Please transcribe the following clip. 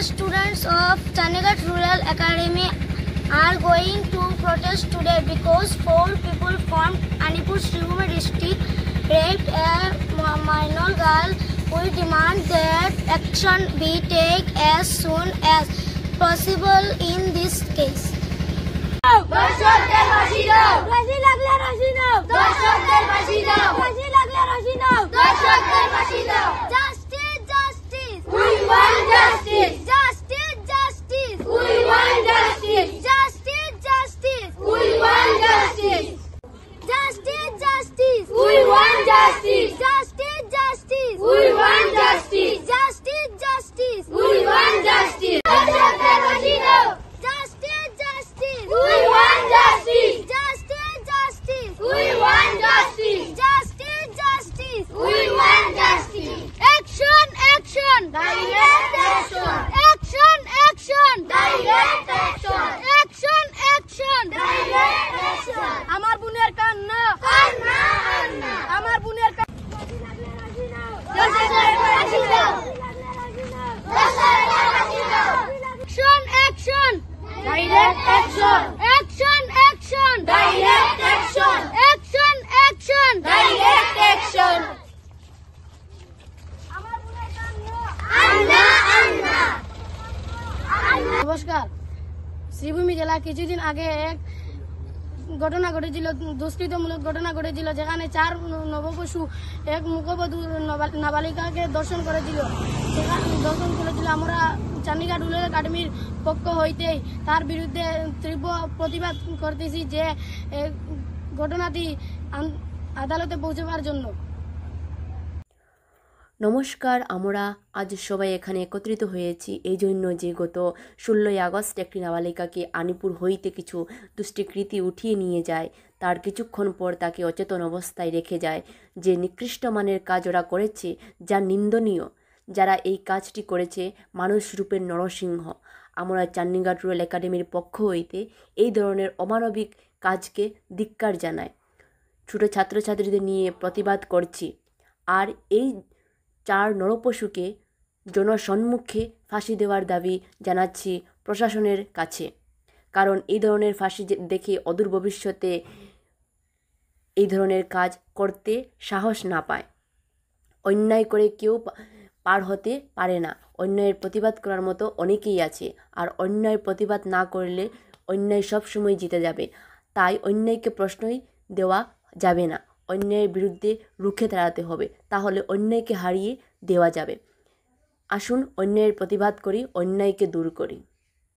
students of Chandigarh Rural Academy are going to protest today because 4 people from Anipur Sribhumi district raped a minor girl. We demand that action be taken as soon as possible in this case. Justice, justice. We want justice. Justice, justice. We want justice. Justice, justice. We want justice. Justice, justice. We want justice. Justice, justice. We want justice. Justice, justice. We want justice. Justice, justice. We want justice. Justice, justice. We want justice. Justice, justice. We want justice. Action, action. Direct action. Action, action. Direct action. Action, action. Direct action. আমার বোনের কান্না কান্না কান্না আমার বোনের Action, action. Direct action. Action, action. Direct action. Action, action. Direct action. নমস্কার। শ্রীভূমি জেলা কিছুদিন আগে এক ঘটনা ঘটেছিল, দুষ্কৃতমূলক ঘটনা ঘটেছিল, যেখানে 4 নবপশু এক মুখবধূ নাবালিকাকে দর্শন করেছিল। আমরা চণ্ডীগড় রুরাল একাডেমির পক্ষ হইতেই তার বিরুদ্ধে তীব্র প্রতিবাদ করতেছি যে ঘটনাটি আদালতে পৌঁছবার জন্য। নমস্কার, আমরা আজ সবাই এখানে একত্রিত হয়েছি এই জন্য যে গত 16ই আগস্ট একটি নাবালিকাকে আনিপুর হইতে কিছু দুষ্কৃতী উঠিয়ে নিয়ে যায়, তার কিছুক্ষণ পর তাকে অচেতন অবস্থায় রেখে যায়। যে নিকৃষ্ট মানের কাজ ওরা করেছে, যা নিন্দনীয়। যারা এই কাজটি করেছে মানুষ রূপের নরসিংহ। আমরা চণ্ডীগড় রুরাল একাডেমির পক্ষ হইতে এই ধরনের অমানবিক কাজকে ধিক্কার জানাই। ছোট ছাত্রছাত্রীদের নিয়ে প্রতিবাদ করছি। আর এই 4 নরপশুকে জনসম্মুখে ফাঁসি দেওয়ার দাবি জানাচ্ছি প্রশাসনের কাছে, কারণ এই ধরনের ফাঁসি দেখে অদূর ভবিষ্যতে এই ধরনের কাজ করতে সাহস না পায়। অন্যায় করে কেউ পার হতে পারে না। অন্যায়ের প্রতিবাদ করার মতো অনেকেই আছে, আর অন্যায়ের প্রতিবাদ না করলে অন্যায় সবসময় জিতে যাবে। তাই অন্যায়কে প্রশ্নই দেওয়া যাবে না। অন্যায়ের বিরুদ্ধে রুখে দাঁড়াতে হবে, তাহলে অন্যায়কে হারিয়ে দেওয়া যাবে। আসুন অন্যায়ের প্রতিবাদ করি, অন্যায়কে দূর করি।